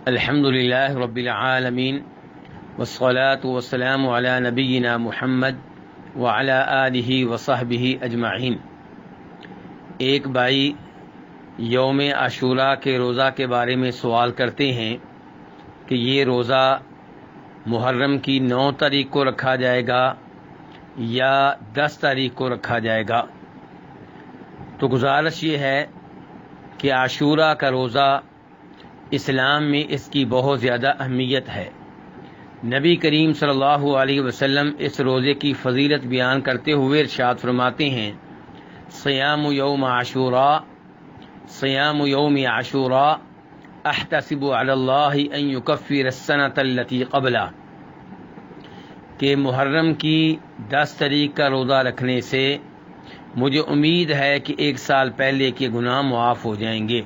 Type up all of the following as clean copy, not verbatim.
الحمد للہ رب العالمین والصلاة والسلام علی نبینا محمد وعلی آلہ وصحبہ اجمعین۔ ایک بھائی یوم عاشوراء کے روزہ کے بارے میں سوال کرتے ہیں کہ یہ روزہ محرم کی 9 تاریخ کو رکھا جائے گا یا 10 تاریخ کو رکھا جائے گا۔ تو گزارش یہ ہے کہ عاشوراء کا روزہ اسلام میں اس کی بہت زیادہ اہمیت ہے۔ نبی کریم صلی اللہ علیہ وسلم اس روزے کی فضیلت بیان کرتے ہوئے ارشاد فرماتے ہیں، صیام یوم عاشوراء صیام یوم عاشوراء احتسب علی اللہ ان یکفر السنۃ التی قبلہ، کہ محرم کی 10 تاریخ کا روزہ رکھنے سے مجھے امید ہے کہ 1 سال پہلے کے گناہ معاف ہو جائیں گے۔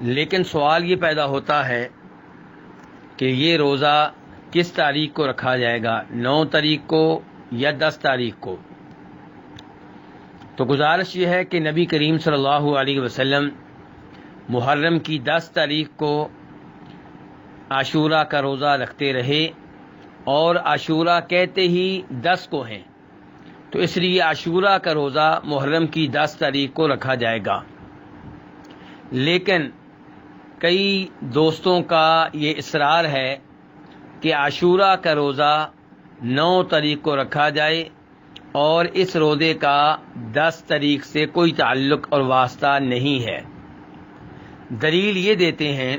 لیکن سوال یہ پیدا ہوتا ہے کہ یہ روزہ کس تاریخ کو رکھا جائے گا، 9 تاریخ کو یا 10 تاریخ کو؟ تو گزارش یہ ہے کہ نبی کریم صلی اللہ علیہ وسلم محرم کی 10 تاریخ کو عاشوراء کا روزہ رکھتے رہے، اور عاشوراء کہتے ہی 10 کو ہیں، تو اس لیے عاشوراء کا روزہ محرم کی 10 تاریخ کو رکھا جائے گا۔ لیکن کئی دوستوں کا یہ اصرار ہے کہ عاشوراء کا روزہ 9 تاریخ کو رکھا جائے، اور اس روزے کا 10 تاریخ سے کوئی تعلق اور واسطہ نہیں ہے۔ دلیل یہ دیتے ہیں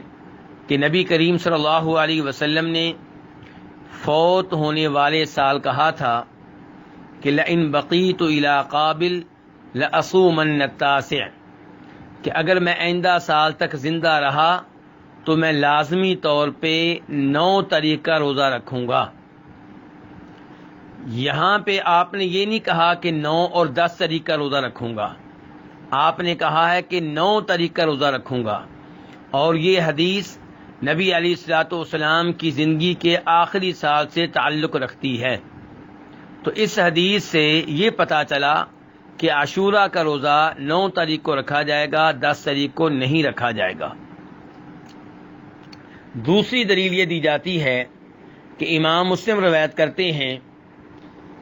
کہ نبی کریم صلی اللہ علیہ وسلم نے فوت ہونے والے سال کہا تھا کہ لئن بقیت الی قابل لأصومن التاسع، کہ اگر میں آئندہ سال تک زندہ رہا تو میں لازمی طور پہ 9 تاریخ کا روزہ رکھوں گا۔ یہاں پہ آپ نے یہ نہیں کہا کہ 9 اور 10 تاریخ کا روزہ رکھوں گا، آپ نے کہا ہے کہ 9 تاریخ کا روزہ رکھوں گا، اور یہ حدیث نبی علیہ الصلوۃ والسلام کی زندگی کے آخری سال سے تعلق رکھتی ہے۔ تو اس حدیث سے یہ پتہ چلا کہ عاشوراء کا روزہ 9 تاریخ کو رکھا جائے گا، 10 تاریخ کو نہیں رکھا جائے گا۔ دوسری دلیل یہ دی جاتی ہے کہ امام مسلم روایت کرتے ہیں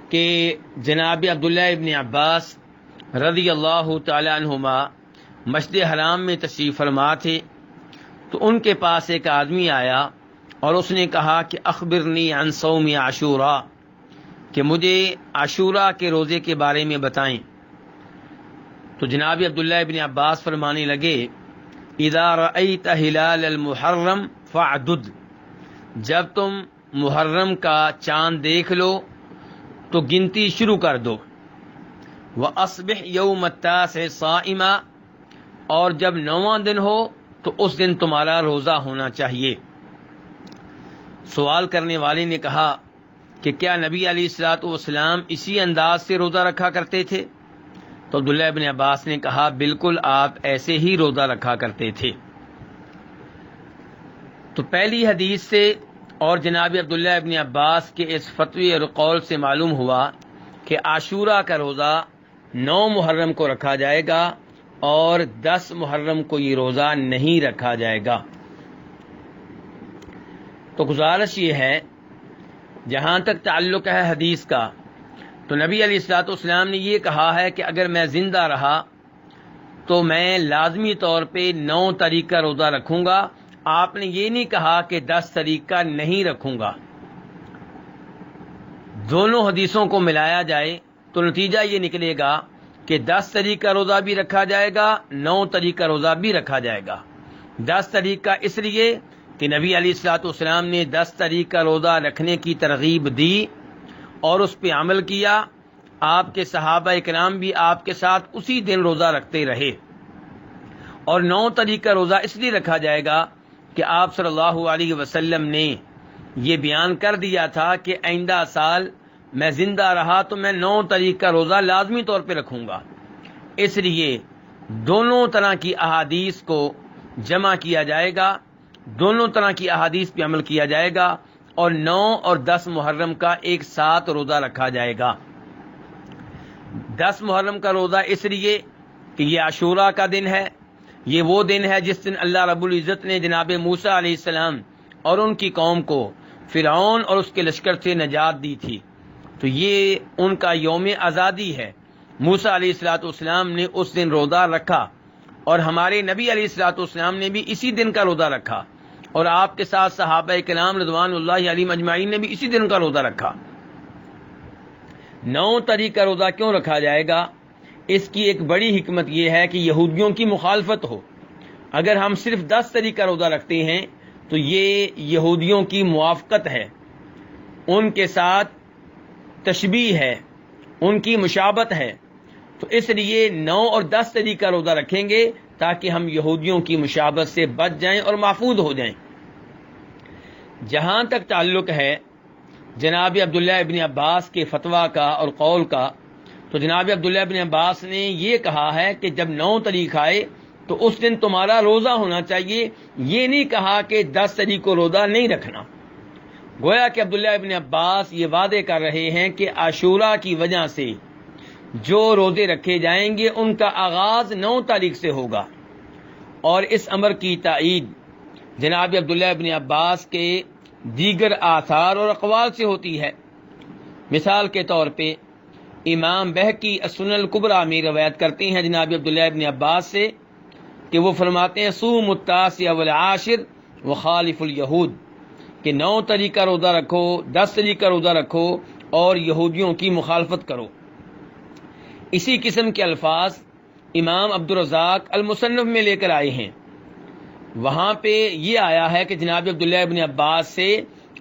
کہ جناب عبداللہ ابن عباس رضی اللہ تعالی عنہما مسجد حرام میں تشریف فرما تھے، تو ان کے پاس ایک آدمی آیا اور اس نے کہا کہ اخبرنی عن صوم عاشوراء، کہ مجھے عاشوراء کے روزے کے بارے میں بتائیں۔ تو جناب عبداللہ ابن عباس فرمانے لگے، اذا رأیت ہلال المحرم فاعدد، جب تم محرم کا چاند دیکھ لو تو گنتی شروع کر دو، وَأَصْبِحْ يَوْمَ التَّاسِعِ صَائِمًا، اور جب 9واں دن ہو تو اس دن تمہارا روزہ ہونا چاہیے۔ سوال کرنے والے نے کہا کہ کیا نبی علیہ الصلوۃ والسلام اسی انداز سے روزہ رکھا کرتے تھے؟ تو عبداللہ ابن عباس نے کہا بالکل، آپ ایسے ہی روزہ رکھا کرتے تھے۔ تو پہلی حدیث سے اور جناب عبداللہ ابن عباس کے اس فتوی اور قول سے معلوم ہوا کہ عاشوراء کا روزہ 9 محرم کو رکھا جائے گا، اور 10 محرم کو یہ روزہ نہیں رکھا جائے گا۔ تو گزارش یہ ہے، جہاں تک تعلق ہے حدیث کا، تو نبی علیہ الصلوۃ والسلام نے یہ کہا ہے کہ اگر میں زندہ رہا تو میں لازمی طور پہ 9 تاریخ کا روزہ رکھوں گا۔ آپ نے یہ نہیں کہا کہ 10 تاریخ کا نہیں رکھوں گا۔ دونوں حدیثوں کو ملایا جائے تو نتیجہ یہ نکلے گا کہ 10 تاریخ کا روزہ بھی رکھا جائے گا، 9 تاریخ کا روزہ بھی رکھا جائے گا۔ 10 تاریخ کا اس لیے کہ نبی علیہ الصلوۃ والسلام نے 10 تاریخ کا روزہ رکھنے کی ترغیب دی اور اس پہ عمل کیا۔ آپ کے صحابہ اکرام بھی آپ کے ساتھ اسی دن روزہ رکھتے رہے۔ اور 9 تاریخ کا روزہ اس لیے رکھا جائے گا کہ آپ صلی اللہ علیہ وسلم نے یہ بیان کر دیا تھا کہ آئندہ سال میں زندہ رہا تو میں 9 تاریخ کا روزہ لازمی طور پہ رکھوں گا۔ اس لیے دونوں طرح کی احادیث کو جمع کیا جائے گا، دونوں طرح کی احادیث پہ عمل کیا جائے گا، اور 9 اور 10 محرم کا ایک ساتھ روزہ رکھا جائے گا۔ 10 محرم کا روزہ اس لیے کہ یہ عاشوراء کا دن ہے، یہ وہ دن ہے جس دن اللہ رب العزت نے جناب موسیٰ علیہ السلام اور ان کی قوم کو فرعون اور اس کے لشکر سے نجات دی تھی، تو یہ ان کا یوم آزادی ہے۔ موسیٰ علیہ السلام نے اس دن روزہ رکھا، اور ہمارے نبی علیہ السلام نے بھی اسی دن کا روزہ رکھا، اور آپ کے ساتھ صحابہ کرام رضوان اللہ علیہم اجمعین نے بھی اسی دن کا روزہ رکھا۔ 9 تاریخ کا روزہ کیوں رکھا جائے گا؟ اس کی ایک بڑی حکمت یہ ہے کہ یہودیوں کی مخالفت ہو۔ اگر ہم صرف 10 تاریخ کا روزہ رکھتے ہیں تو یہ یہودیوں کی موافقت ہے، ان کے ساتھ تشبیہ ہے، ان کی مشابہت ہے، تو اس لیے 9 اور 10 تاریخ کا روزہ رکھیں گے تاکہ ہم یہودیوں کی مشابہت سے بچ جائیں اور محفوظ ہو جائیں۔ جہاں تک تعلق ہے جناب عبداللہ ابن عباس کے فتویٰ کا اور قول کا، تو جناب عبداللہ ابن عباس نے یہ کہا ہے کہ جب 9 تاریخ آئے تو اس دن تمہارا روزہ ہونا چاہیے، یہ نہیں کہا کہ 10 تاریخ کو روزہ نہیں رکھنا۔ گویا کہ عبداللہ ابن عباس یہ وعدے کر رہے ہیں کہ عاشوراء کی وجہ سے جو روزے رکھے جائیں گے ان کا آغاز 9 تاریخ سے ہوگا، اور اس امر کی تائید جناب عبداللہ ابن عباس کے دیگر آثار اور اقوال سے ہوتی ہے۔ مثال کے طور پہ امام بہقی السنن الکبریٰ میں روایت کرتے ہیں جناب عبداللہ ابن عباس سے کہ وہ فرماتے ہیں صوموا التاسع والعاشر وخالفوا الیہود، کہ 9 تاریخ کا روزہ رکھو، 10 تاریخ کا روزہ رکھو اور یہودیوں کی مخالفت کرو۔ اسی قسم کے الفاظ امام عبدالرزاق المصنف میں لے کر آئے ہیں، وہاں پہ یہ آیا ہے کہ جناب عبداللہ ابن عباس سے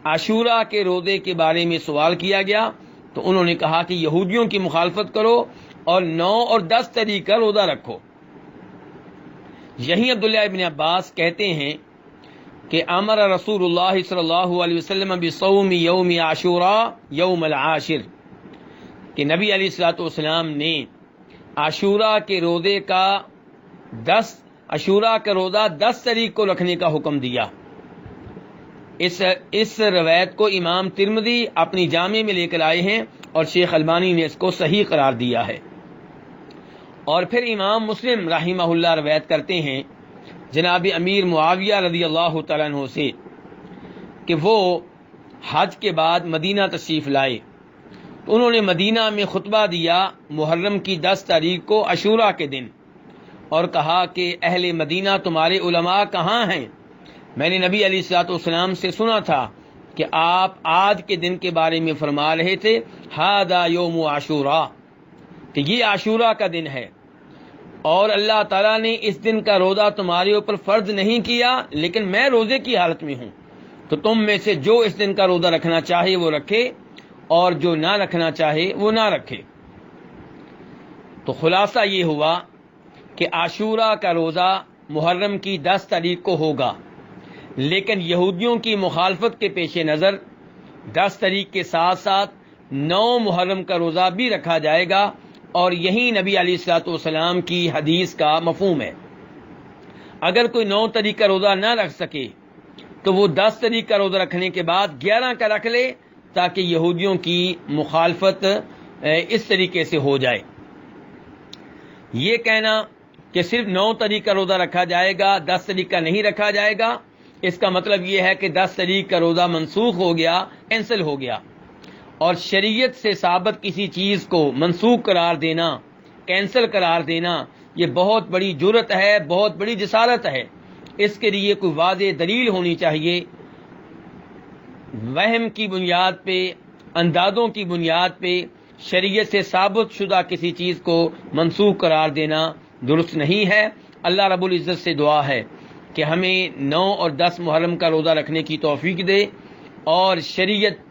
عاشوراء کے روزے کے بارے میں سوال کیا گیا تو انہوں نے کہا کہ یہودیوں کی مخالفت کرو اور 9 اور 10 تاریخ کا روزہ رکھو۔ یہی عبداللہ ابن عباس کہتے ہیں کہ امر رسول اللہ صلی اللہ علیہ وسلم بصوم یوم عاشوراء یوم العاشر، کہ نبی علیہ الصلوۃ والسلام نے عاشوراء کے روزے کا عاشوراء کا روزہ 10 تاریخ کو رکھنے کا حکم دیا۔ اس روایت کو امام ترمذی اپنی جامع میں لے کر آئے ہیں اور شیخ البانی نے اس کو صحیح قرار دیا ہے۔ اور پھر امام مسلم رحمہ اللہ روایت کرتے ہیں جناب امیر معاویہ رضی اللہ تعالیٰ عنہ سے کہ وہ حج کے بعد مدینہ تشریف لائے، تو انہوں نے مدینہ میں خطبہ دیا محرم کی 10 تاریخ کو عاشوراء کے دن، اور کہا کہ اہل مدینہ تمہارے علماء کہاں ہیں؟ میں نے نبی علیہ الصلوۃ والسلام سے سنا تھا کہ آپ آج کے دن کے بارے میں فرما رہے تھے ھذا یوم عاشوراء، کہ یہ عاشوراء کا دن ہے، اور اللہ تعالیٰ نے اس دن کا روزہ تمہارے اوپر فرض نہیں کیا، لیکن میں روزے کی حالت میں ہوں، تو تم میں سے جو اس دن کا روزہ رکھنا چاہے وہ رکھے اور جو نہ رکھنا چاہے وہ نہ رکھے۔ تو خلاصہ یہ ہوا کہ عاشوراء کا روزہ محرم کی 10 تاریخ کو ہوگا، لیکن یہودیوں کی مخالفت کے پیش نظر 10 تاریخ کے ساتھ ساتھ 9 محرم کا روزہ بھی رکھا جائے گا، اور یہی نبی علیہ الصلوۃ والسلام کی حدیث کا مفہوم ہے۔ اگر کوئی 9 تاریخ کا روزہ نہ رکھ سکے تو وہ 10 تاریخ کا روزہ رکھنے کے بعد 11 کا رکھ لے، تاکہ یہودیوں کی مخالفت اس طریقے سے ہو جائے۔ یہ کہنا کہ صرف 9 تاریخ کا روزہ رکھا جائے گا، 10 تاریخ کا نہیں رکھا جائے گا، اس کا مطلب یہ ہے کہ 10 تاریخ کا روزہ منسوخ ہو گیا، کینسل ہو گیا، اور شریعت سے ثابت کسی چیز کو منسوخ قرار دینا، کینسل قرار دینا، یہ بہت بڑی جرأت ہے، بہت بڑی جسارت ہے۔ اس کے لیے کوئی واضح دلیل ہونی چاہیے۔ وہم کی بنیاد پہ، اندازوں کی بنیاد پہ شریعت سے ثابت شدہ کسی چیز کو منسوخ قرار دینا درست نہیں ہے۔ اللہ رب العزت سے دعا ہے کہ ہمیں 9 اور 10 محرم کا روزہ رکھنے کی توفیق دے، اور شریعت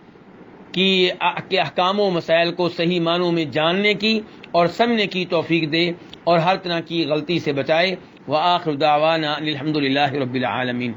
کے احکام و مسائل کو صحیح معنوں میں جاننے کی اور سمجھنے کی توفیق دے، اور ہر طرح کی غلطی سے بچائے۔ وآخر دعوانا الحمد للہ رب العالمین۔